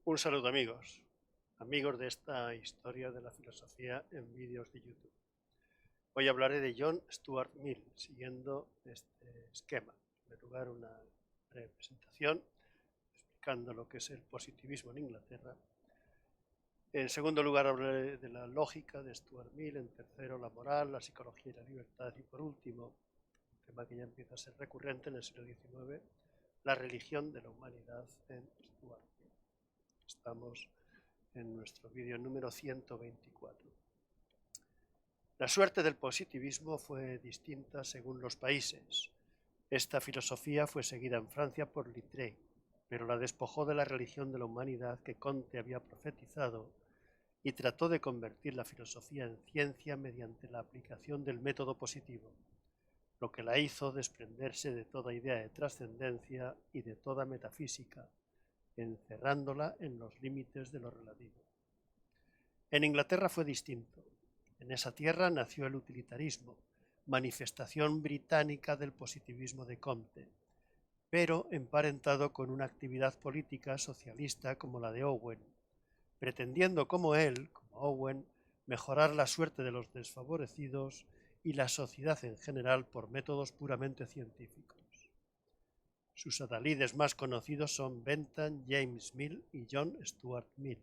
Un saludo amigos de esta historia de la filosofía en vídeos de YouTube. Hoy hablaré de John Stuart Mill, siguiendo este esquema. En primer lugar, una breve presentación explicando lo que es el positivismo en Inglaterra. En segundo lugar, hablaré de la lógica de Stuart Mill. En tercero, la moral, la psicología y la libertad. Y por último, un tema que ya empieza a ser recurrente en el siglo XIX, la religión de la humanidad en Stuart Mill. Estamos en nuestro vídeo número 124. La suerte del positivismo fue distinta según los países. Esta filosofía fue seguida en Francia por Littré, pero la despojó de la religión de la humanidad que Comte había profetizado y trató de convertir la filosofía en ciencia mediante la aplicación del método positivo, lo que la hizo desprenderse de toda idea de trascendencia y de toda metafísica, encerrándola en los límites de lo relativo. En Inglaterra fue distinto. En esa tierra nació el utilitarismo, manifestación británica del positivismo de Comte, pero emparentado con una actividad política socialista como la de Owen, pretendiendo como Owen, mejorar la suerte de los desfavorecidos y la sociedad en general por métodos puramente científicos. Sus adalides más conocidos son Bentham, James Mill y John Stuart Mill.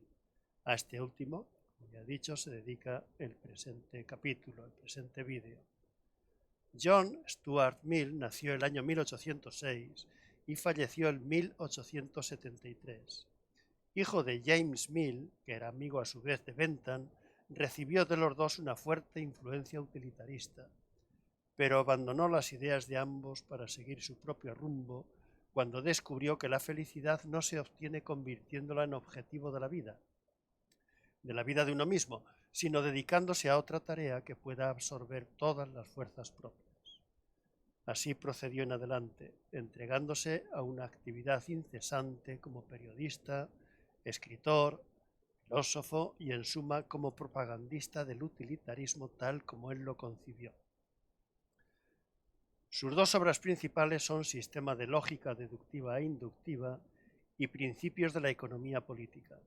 A este último, como ya he dicho, se dedica el presente capítulo, el presente vídeo. John Stuart Mill nació el año 1806 y falleció en 1873. Hijo de James Mill, que era amigo a su vez de Bentham, recibió de los dos una fuerte influencia utilitarista, pero abandonó las ideas de ambos para seguir su propio rumbo cuando descubrió que la felicidad no se obtiene convirtiéndola en objetivo de la vida de uno mismo, sino dedicándose a otra tarea que pueda absorber todas las fuerzas propias. Así procedió en adelante, entregándose a una actividad incesante como periodista, escritor, filósofo y, en suma, como propagandista del utilitarismo tal como él lo concibió. Sus dos obras principales son Sistema de lógica deductiva e inductiva y Principios de la economía política,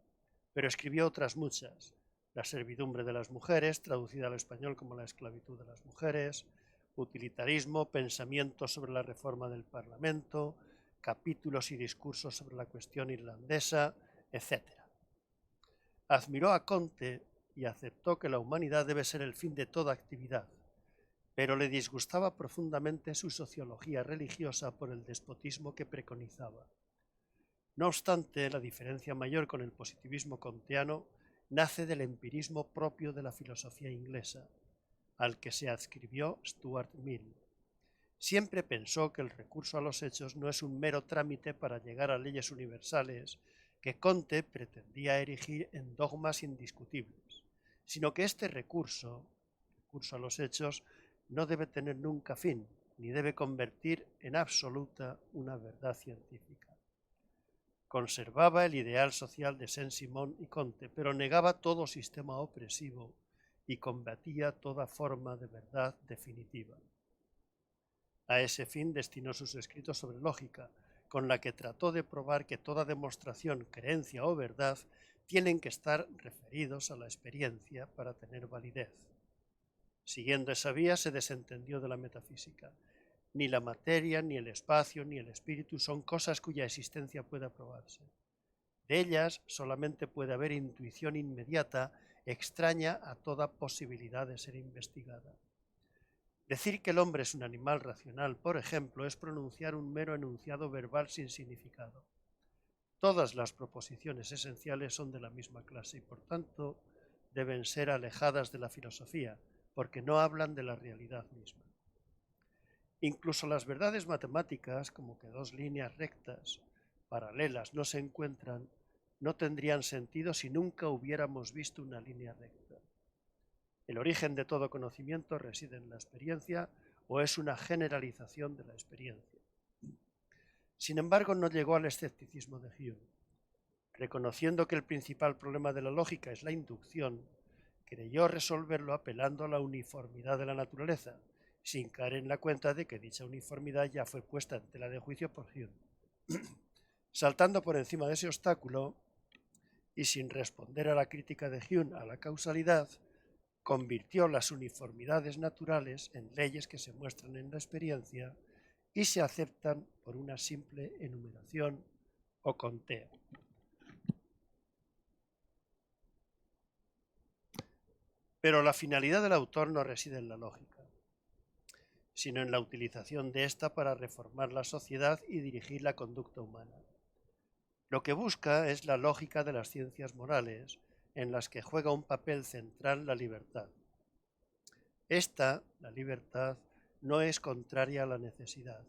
pero escribió otras muchas: La servidumbre de las mujeres, traducida al español como La esclavitud de las mujeres, Utilitarismo, pensamientos sobre la reforma del Parlamento, capítulos y discursos sobre la cuestión irlandesa, etc. Admiró a Comte y aceptó que la humanidad debe ser el fin de toda actividad, pero le disgustaba profundamente su sociología religiosa por el despotismo que preconizaba. No obstante, la diferencia mayor con el positivismo comteano nace del empirismo propio de la filosofía inglesa, al que se adscribió Stuart Mill. Siempre pensó que el recurso a los hechos no es un mero trámite para llegar a leyes universales que Comte pretendía erigir en dogmas indiscutibles, sino que este recurso a los hechos, no debe tener nunca fin, ni debe convertir en absoluta una verdad científica. Conservaba el ideal social de Saint-Simon y Comte, pero negaba todo sistema opresivo y combatía toda forma de verdad definitiva. A ese fin destinó sus escritos sobre lógica, con la que trató de probar que toda demostración, creencia o verdad tienen que estar referidos a la experiencia para tener validez. Siguiendo esa vía se desentendió de la metafísica. Ni la materia, ni el espacio, ni el espíritu son cosas cuya existencia pueda probarse. De ellas solamente puede haber intuición inmediata, extraña a toda posibilidad de ser investigada. Decir que el hombre es un animal racional, por ejemplo, es pronunciar un mero enunciado verbal sin significado. Todas las proposiciones esenciales son de la misma clase y, por tanto, deben ser alejadas de la filosofía, porque no hablan de la realidad misma. Incluso las verdades matemáticas, como que dos líneas rectas paralelas no se encuentran, no tendrían sentido si nunca hubiéramos visto una línea recta. El origen de todo conocimiento reside en la experiencia o es una generalización de la experiencia. Sin embargo, no llegó al escepticismo de Hume. Reconociendo que el principal problema de la lógica es la inducción, creyó resolverlo apelando a la uniformidad de la naturaleza, sin caer en la cuenta de que dicha uniformidad ya fue puesta en tela de juicio por Hume. Saltando por encima de ese obstáculo, y sin responder a la crítica de Hume a la causalidad, convirtió las uniformidades naturales en leyes que se muestran en la experiencia y se aceptan por una simple enumeración o conteo. Pero la finalidad del autor no reside en la lógica, sino en la utilización de ésta para reformar la sociedad y dirigir la conducta humana. Lo que busca es la lógica de las ciencias morales, en las que juega un papel central la libertad. Esta, la libertad, no es contraria a la necesidad.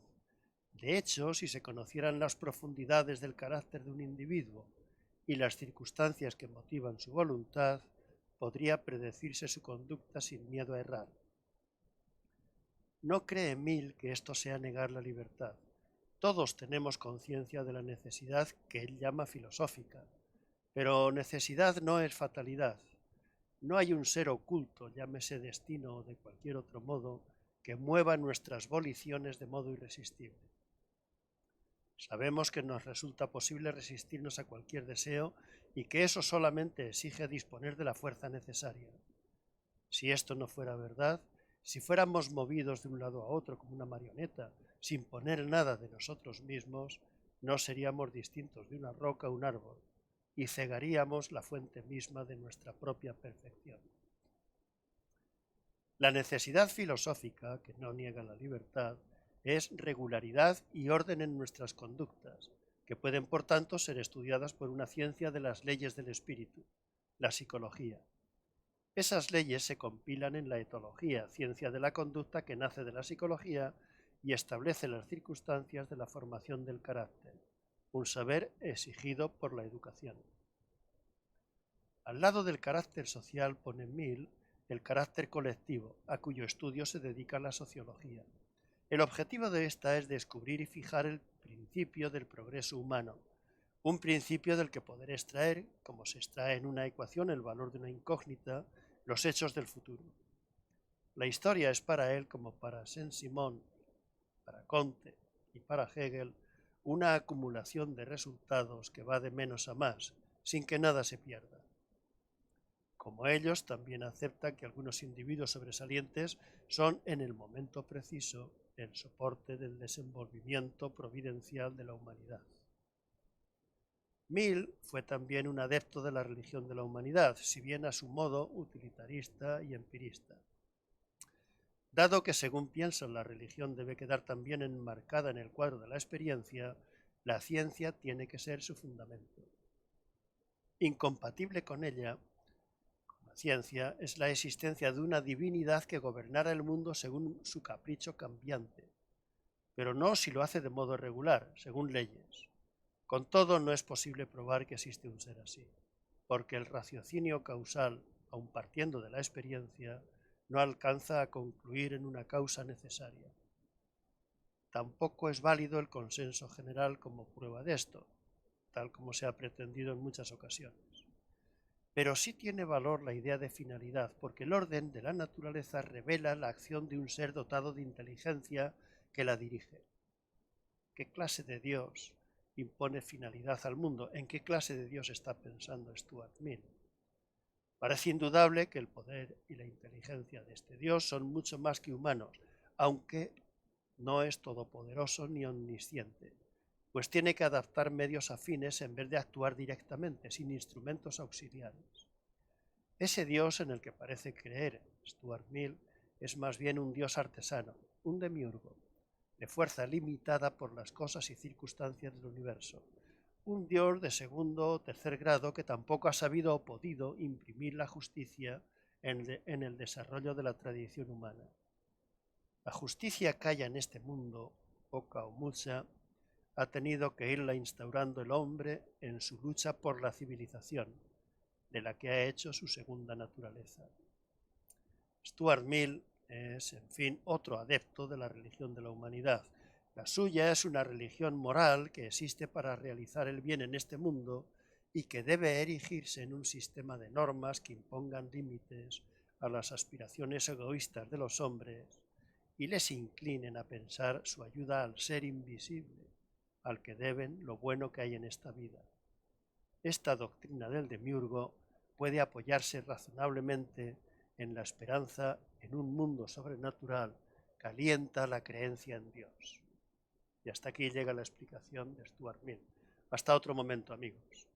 De hecho, si se conocieran las profundidades del carácter de un individuo y las circunstancias que motivan su voluntad, podría predecirse su conducta sin miedo a errar. No cree Mill que esto sea negar la libertad. Todos tenemos conciencia de la necesidad que él llama filosófica, pero necesidad no es fatalidad. No hay un ser oculto, llámese destino o de cualquier otro modo, que mueva nuestras voliciones de modo irresistible. Sabemos que nos resulta posible resistirnos a cualquier deseo y que eso solamente exige disponer de la fuerza necesaria. Si esto no fuera verdad, si fuéramos movidos de un lado a otro como una marioneta, sin poner nada de nosotros mismos, no seríamos distintos de una roca o un árbol, y cegaríamos la fuente misma de nuestra propia perfección. La necesidad filosófica, que no niega la libertad, es regularidad y orden en nuestras conductas, que pueden por tanto ser estudiadas por una ciencia de las leyes del espíritu, la psicología. Esas leyes se compilan en la etología, ciencia de la conducta que nace de la psicología y establece las circunstancias de la formación del carácter, un saber exigido por la educación. Al lado del carácter social pone Mill el carácter colectivo, a cuyo estudio se dedica la sociología. El objetivo de esta es descubrir y fijar el principio del progreso humano, un principio del que poder extraer, como se extrae en una ecuación el valor de una incógnita, los hechos del futuro. La historia es para él, como para Saint-Simon, para Comte y para Hegel, una acumulación de resultados que va de menos a más, sin que nada se pierda. Como ellos, también aceptan que algunos individuos sobresalientes son, en el momento preciso, el soporte del desenvolvimiento providencial de la humanidad. Mill fue también un adepto de la religión de la humanidad, si bien a su modo utilitarista y empirista. Dado que, según piensan, la religión debe quedar también enmarcada en el cuadro de la experiencia, la ciencia tiene que ser su fundamento. Incompatible con ella, la ciencia, es la existencia de una divinidad que gobernara el mundo según su capricho cambiante, pero no si lo hace de modo regular, según leyes. Con todo, no es posible probar que existe un ser así, porque el raciocinio causal, aun partiendo de la experiencia, no alcanza a concluir en una causa necesaria. Tampoco es válido el consenso general como prueba de esto, tal como se ha pretendido en muchas ocasiones. Pero sí tiene valor la idea de finalidad, porque el orden de la naturaleza revela la acción de un ser dotado de inteligencia que la dirige. ¿Qué clase de Dios impone finalidad al mundo? ¿En qué clase de Dios está pensando Stuart Mill? Parece indudable que el poder y la inteligencia de este Dios son mucho más que humanos, aunque no es todopoderoso ni omnisciente, pues tiene que adaptar medios afines en vez de actuar directamente, sin instrumentos auxiliares. Ese Dios en el que parece creer Stuart Mill es más bien un Dios artesano, un demiurgo, de fuerza limitada por las cosas y circunstancias del universo, un Dios de segundo o tercer grado que tampoco ha sabido o podido imprimir la justicia en el desarrollo de la tradición humana. La justicia que haya en este mundo, poca o mucha, ha tenido que irla instaurando el hombre en su lucha por la civilización, de la que ha hecho su segunda naturaleza. Stuart Mill es, en fin, otro adepto de la religión de la humanidad. La suya es una religión moral que existe para realizar el bien en este mundo y que debe erigirse en un sistema de normas que impongan límites a las aspiraciones egoístas de los hombres y les inclinen a pensar su ayuda al ser invisible, al que deben lo bueno que hay en esta vida. esta doctrina del demiurgo puede apoyarse razonablemente en la esperanza en un mundo sobrenatural que alienta la creencia en Dios. Y hasta aquí llega la explicación de Stuart Mill. Hasta otro momento, amigos.